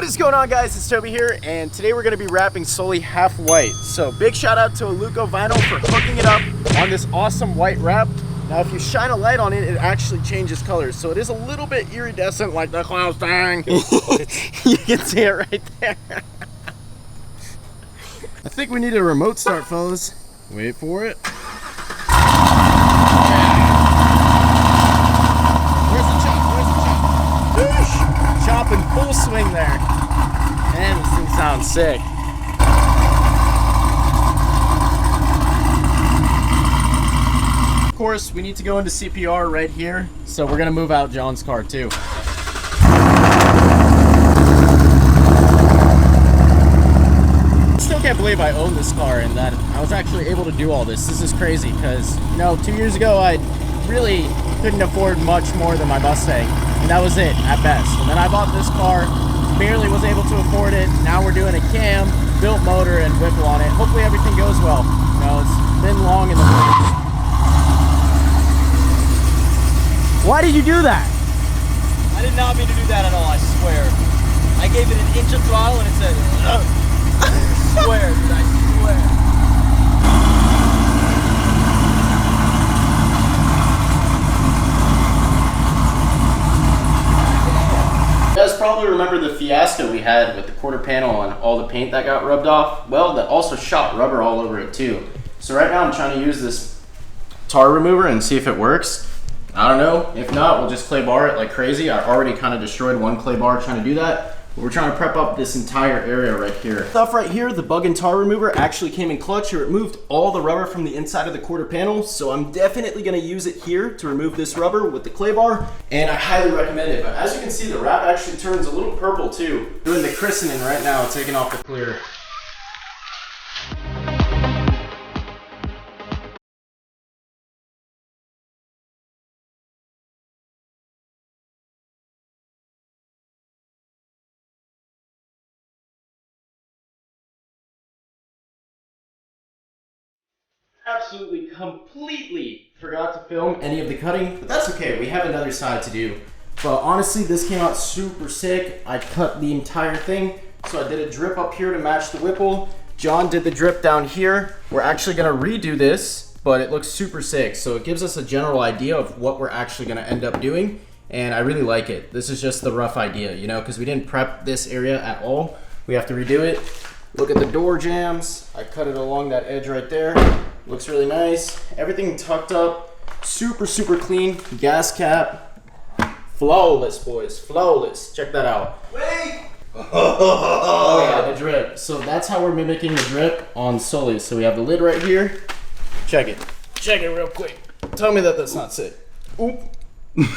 What is going on, guys? It's Toby here, and today we're going to be wrapping solely half white. So big shout out to Aluko Vinyl for hooking it up on this awesome white wrap. Now if you shine a light on it, it actually changes colors. So it is a little bit iridescent like the cloud thing. You can see it right there. I think we need a remote start, fellas. Wait for it. Where's the chop? Where's the chop? Whoosh! Chop in full swing there. Man, this thing sounds sick. Of course, we need to go into CPR right here. So we're gonna move out John's car too. I can't believe I own this car and that I was actually able to do all this. This is crazy because, you know, 2 years ago I really couldn't afford much more than my Mustang, and that was it at best. And then I bought this car, barely was able to afford it. Now we're doing a cam, built motor, and Whipple on it. Hopefully everything goes well. You know, it's been long in the works. Why did you do that? I did not mean to do that at all, I swear. I gave it an inch of throttle and it said, ugh. I swear, dude, I swear. You guys probably remember the fiasco we had with the quarter panel and all the paint that got rubbed off. Well, that also shot rubber all over it too. So right now I'm trying to use this tar remover and see if it works. I don't know. If not, we'll just clay bar it like crazy. I already kind of destroyed one clay bar trying to do that. We're trying to prep up this entire area right here. Stuff right here, the bug and tar remover actually came in clutch. It removed all the rubber from the inside of the quarter panel, so I'm definitely gonna use it here to remove this rubber with the clay bar, and I highly recommend it. But as you can see, the wrap actually turns a little purple too. Doing the christening right now, taking off the clear. Absolutely, completely forgot to film any of the cutting, but that's okay. We have another side to do. But honestly, this came out super sick. I cut the entire thing. So I did a drip up here to match the Whipple. John did the drip down here. We're actually gonna redo this, but it looks super sick. So it gives us a general idea of what we're actually gonna end up doing. And I really like it. This is just the rough idea, you know, because we didn't prep this area at all. We have to redo it. Look at the door jams. I cut it along that edge right there. Looks really nice. Everything tucked up. Super, super clean. Gas cap. Flawless, boys. Flawless. Check that out. Wait! Oh yeah, the drip. So that's how we're mimicking the drip on Sully. So we have the lid right here. Check it. Check it real quick. Tell me that that's not sick. Oop.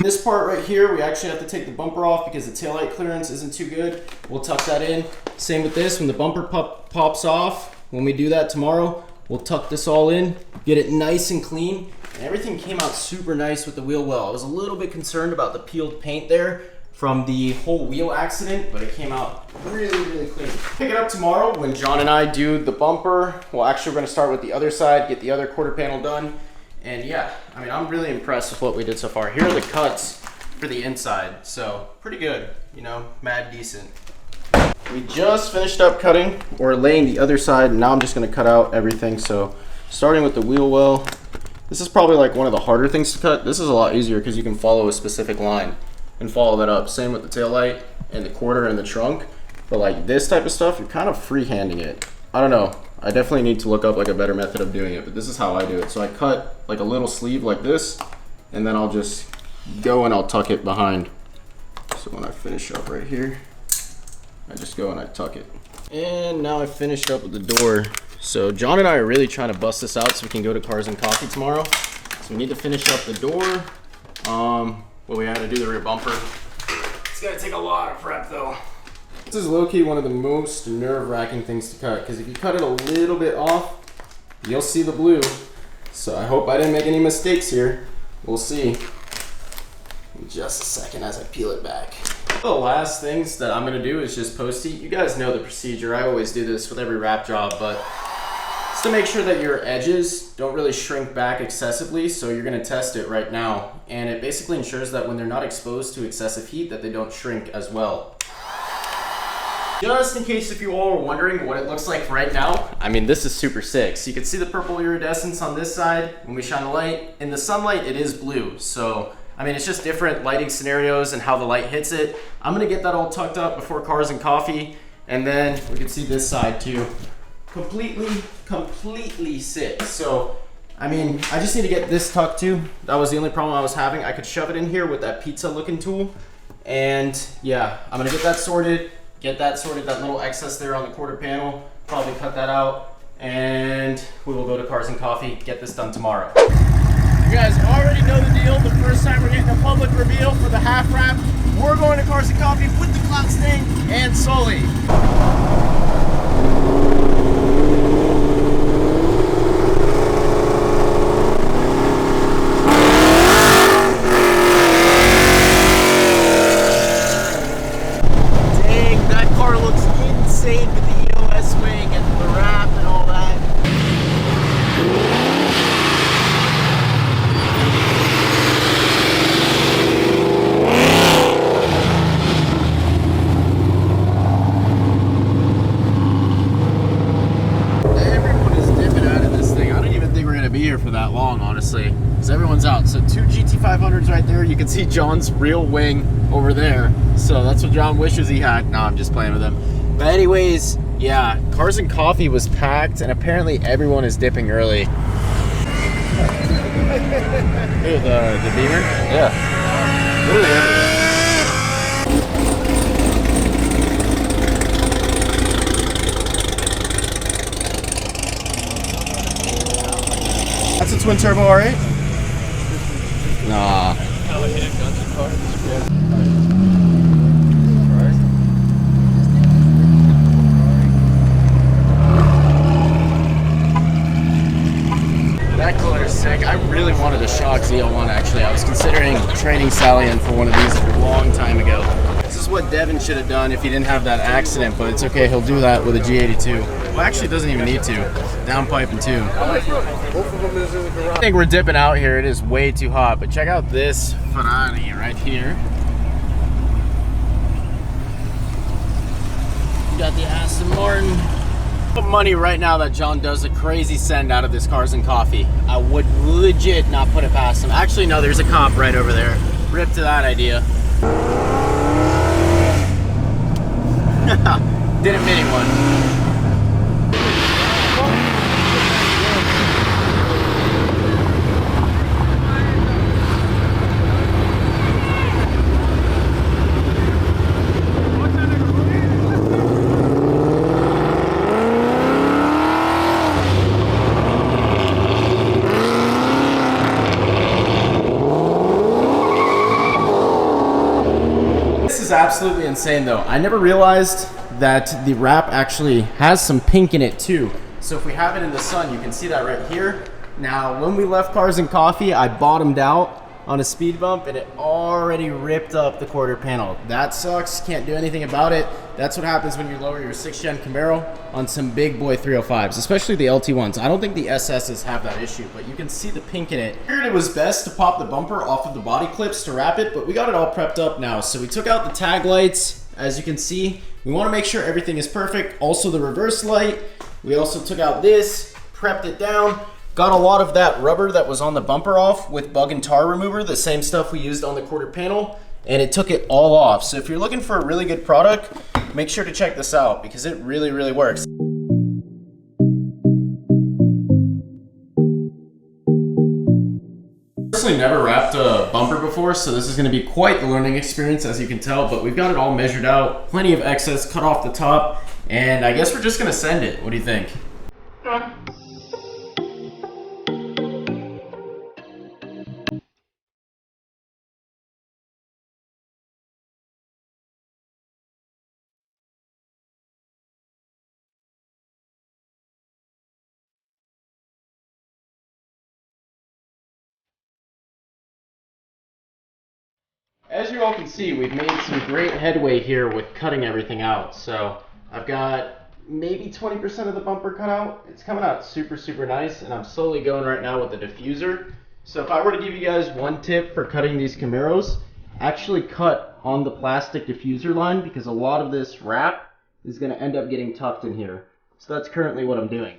This part right here, we actually have to take the bumper off because the taillight clearance isn't too good. We'll tuck that in. Same with this, when the bumper pops off, when we do that tomorrow, we'll tuck this all in, get it nice and clean. And everything came out super nice with the wheel well. I was a little bit concerned about the peeled paint there from the whole wheel accident, but it came out really, really clean. Pick it up tomorrow when John and I do the bumper. Well, actually, we're gonna start with the other side, get the other quarter panel done. And yeah, I mean, I'm really impressed with what we did so far. Here are the cuts for the inside. So pretty good, you know, mad decent. We just finished up cutting or laying the other side. And now I'm just gonna cut out everything. So starting with the wheel well, this is probably like one of the harder things to cut. This is a lot easier because you can follow a specific line and follow that up. Same with the taillight and the quarter and the trunk. But like this type of stuff, you're kind of freehanding it. I don't know. I definitely need to look up like a better method of doing it, but this is how I do it. So I cut like a little sleeve like this, and then I'll just go and I'll tuck it behind. So when I finish up right here, I just go and I tuck it. And now I finished up with the door. So John and I are really trying to bust this out so we can go to Cars and Coffee tomorrow. So we need to finish up the door. Well, we had to do the rear bumper. It's gonna take a lot of prep though. This is low-key one of the most nerve-wracking things to cut, because if you cut it a little bit off, you'll see the blue. So I hope I didn't make any mistakes here. We'll see in just a second as I peel it back. The last things that I'm gonna do is just post-heat. You guys know the procedure. I always do this with every wrap job, but just to make sure that your edges don't really shrink back excessively. So you're gonna test it right now. And it basically ensures that when they're not exposed to excessive heat, that they don't shrink as well. Just in case if you all are wondering what it looks like right now, I mean, this is super sick. So you can see the purple iridescence on this side when we shine the light. In the sunlight, it is blue. So, I mean, it's just different lighting scenarios and how the light hits it. I'm gonna get that all tucked up before Cars and Coffee. And then we can see this side too. Completely sick. So, I mean, I just need to get this tucked too. That was the only problem I was having. I could shove it in here with that pizza looking tool. And yeah, I'm gonna get that sorted. That little excess there on the quarter panel, probably cut that out, and we will go to Cars and Coffee, get this done tomorrow. You guys already know the deal. The first time we're getting a public reveal for the half wrap, we're going to Cars and Coffee with the Cloud Sting and Sully. For that long, honestly, because everyone's out. So 2 GT500s right there. You can see John's real wing over there. So that's what John wishes he had. No, I'm just playing with him. But anyways, yeah, Cars and Coffee was packed, and apparently everyone is dipping early. Ooh, the Beamer? Yeah. Literally everywhere. That's a twin turbo R8? Nah. That color is sick. I really wanted a shock ZL1 actually. I was considering trading Sally in for one of these a long time ago. This is what Devin should have done if he didn't have that accident, but it's okay, he'll do that with a G82. Well, actually doesn't even need to. Downpiping too. Both of them is in the garage. I think we're dipping out here. It is way too hot, but check out this Ferrari right here. You got the Aston Martin. Put money right now that John does a crazy send out of this Cars and Coffee. I would legit not put it past him. Actually, no, there's a comp right over there. Rip to that idea. Didn't mini one. Absolutely insane though. I never realized that the wrap actually has some pink in it too. So if we have it in the sun, you can see that right here. Now, when we left Cars and Coffee, I bottomed out on a speed bump and it already ripped up the quarter panel. That sucks, can't do anything about it. That's what happens when you lower your 6th gen Camaro on some big boy 305s, especially the LT1s. I don't think the SSs have that issue, but you can see the pink in it. I figured it was best to pop the bumper off of the body clips to wrap it, but we got it all prepped up now. So we took out the tag lights, as you can see. We want to make sure everything is perfect. Also the reverse light. We also took out this, prepped it down. Got a lot of that rubber that was on the bumper off with bug and tar remover, the same stuff we used on the quarter panel, and it took it all off. So if you're looking for a really good product, make sure to check this out because it really, really works. Personally never wrapped a bumper before, so this is going to be quite the learning experience, as you can tell, but we've got it all measured out, plenty of excess cut off the top, and I guess we're just going to send it. What do you think? As you all can see, we've made some great headway here with cutting everything out. So I've got maybe 20% of the bumper cut out. It's coming out super, super nice, and I'm slowly going right now with the diffuser. So if I were to give you guys one tip for cutting these Camaros, actually cut on the plastic diffuser line, because a lot of this wrap is going to end up getting tucked in here. So that's currently what I'm doing.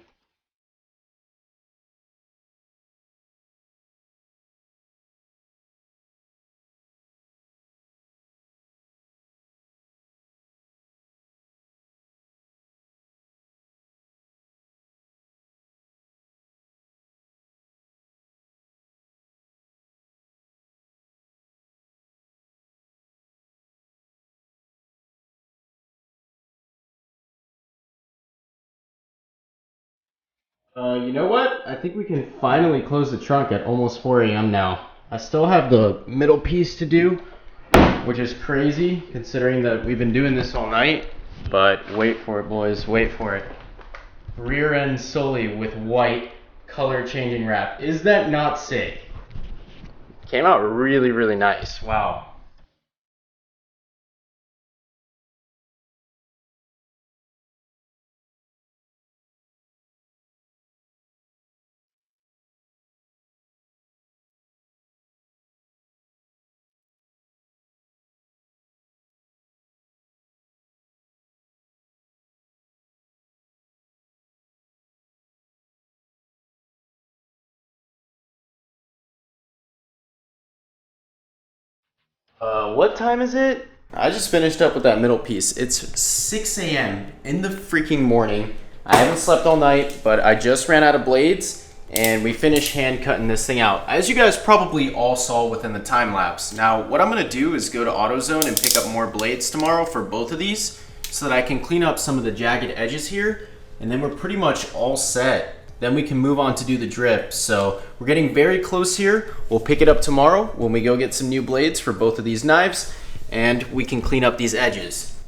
You know what? I think we can finally close the trunk at almost 4 a.m. now. I still have the middle piece to do, which is crazy considering that we've been doing this all night. But wait for it, boys, wait for it. Rear end Sully with white color changing wrap. Is that not sick? Came out really, really nice. Wow. What time is it? I just finished up with that middle piece. It's 6 a.m. in the freaking morning. I haven't slept all night, but I just ran out of blades and we finished hand cutting this thing out. As you guys probably all saw within the time lapse. Now, what I'm gonna do is go to AutoZone and pick up more blades tomorrow for both of these so that I can clean up some of the jagged edges here, and then we're pretty much all set. Then we can move on to do the drip. So we're getting very close here. We'll pick it up tomorrow when we go get some new blades for both of these knives, and we can clean up these edges.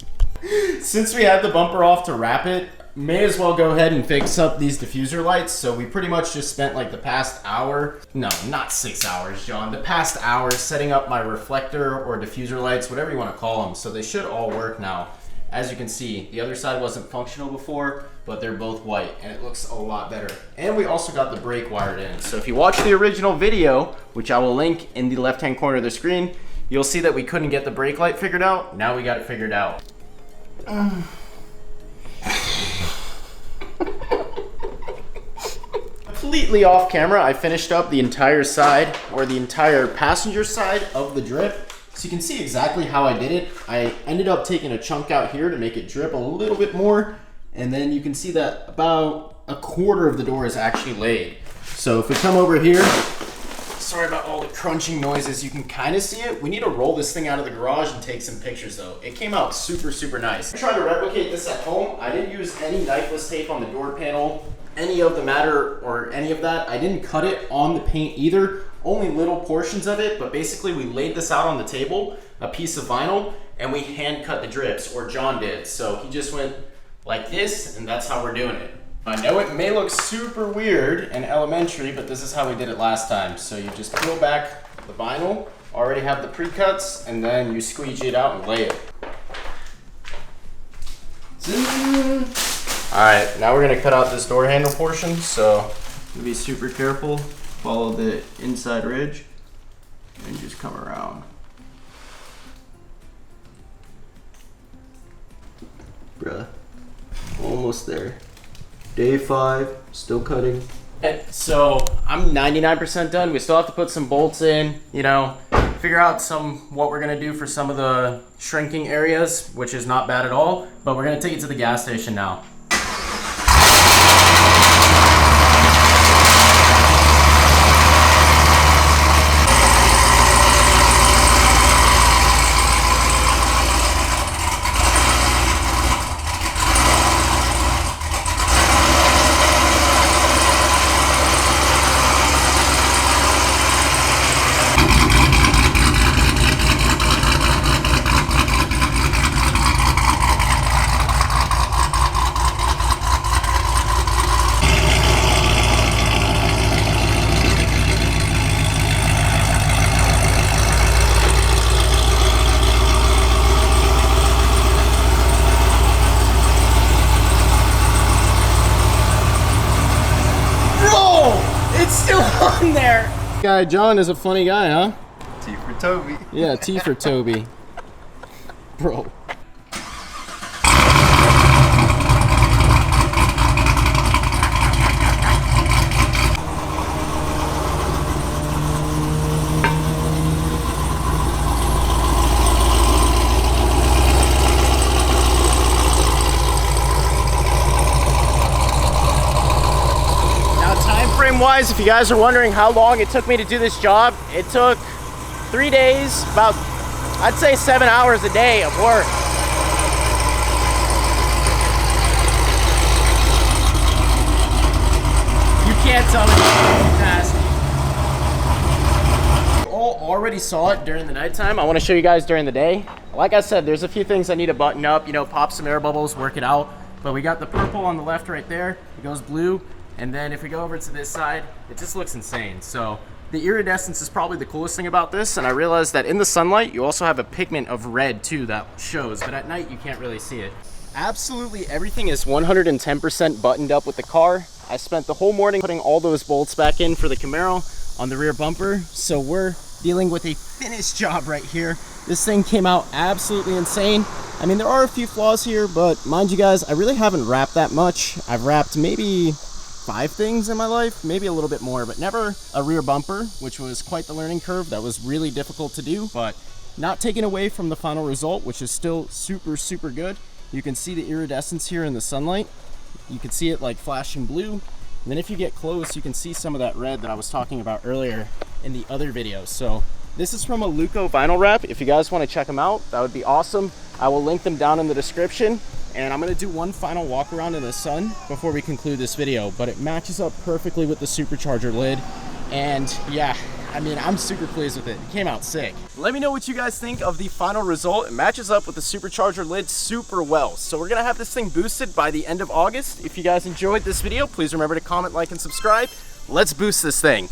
Since we had the bumper off to wrap it, may as well go ahead and fix up these diffuser lights. So we pretty much just spent like the past hour, no, not 6 hours, John, the past hour setting up my reflector or diffuser lights, whatever you want to call them. So they should all work now. As you can see, the other side wasn't functional before, but they're both white and it looks a lot better. And we also got the brake wired in. So if you watch the original video, which I will link in the left-hand corner of the screen, you'll see that we couldn't get the brake light figured out. Now we got it figured out. Completely off camera, I finished up the entire side, or the entire passenger side of the drip. So you can see exactly how I did it. I ended up taking a chunk out here to make it drip a little bit more. And then you can see that about a quarter of the door is actually laid. So if we come over here, sorry about all the crunching noises, you can kind of see it. We need to roll this thing out of the garage and take some pictures though. It came out super, super nice. I'm trying to replicate this at home. I didn't use any knifeless tape on the door panel, any of the matter or any of that. I didn't cut it on the paint either. Only little portions of it, but basically we laid this out on the table, a piece of vinyl, and we hand cut the drips, or John did. So he just went like this, and that's how we're doing it. I know it may look super weird and elementary, but this is how we did it last time. So you just peel back the vinyl, already have the pre-cuts, and then you squeegee it out and lay it. All right, now we're gonna cut out this door handle portion, so be super careful. Follow the inside ridge and just come around. Bruh, almost there. Day 5, still cutting. And so I'm 99% done. We still have to put some bolts in, you know, figure out what we're gonna do for some of the shrinking areas, which is not bad at all, but we're gonna take it to the gas station now. There. Guy John is a funny guy, huh? T for Toby. Yeah, T for Toby. Bro. wise, if you guys are wondering how long it took me to do this job, it took 3 days, about, I'd say 7 hours a day of work. You can't tell me fast. You all already saw it during the nighttime. I want to show you guys during the day. Like I said, there's a few things I need to button up, you know, pop some air bubbles, work it out. But we got the purple on the left right there. It goes blue. And then if we go over to this side, it just looks insane. So the iridescence is probably the coolest thing about this. And I realized that in the sunlight, you also have a pigment of red too that shows. But at night, you can't really see it. Absolutely everything is 110% buttoned up with the car. I spent the whole morning putting all those bolts back in for the Camaro on the rear bumper. So we're dealing with a finished job right here. This thing came out absolutely insane. I mean, there are a few flaws here, but mind you guys, I really haven't wrapped that much. I've wrapped maybe 5 things in my life, maybe a little bit more, but never a rear bumper, which was quite the learning curve. That was really difficult to do, but not taken away from the final result, which is still super, super good. You can see the iridescence here in the sunlight. You can see it like flashing blue. And then if you get close, you can see some of that red that I was talking about earlier in the other videos. So this is from Aluko vinyl wrap. If you guys want to check them out, that would be awesome. I will link them down in the description. And I'm gonna do one final walk around in the sun before we conclude this video, but it matches up perfectly with the supercharger lid. And yeah, I mean, I'm super pleased with it. It came out sick. Let me know what you guys think of the final result. It matches up with the supercharger lid super well. So we're gonna have this thing boosted by the end of August. If you guys enjoyed this video, please remember to comment, like, and subscribe. Let's boost this thing.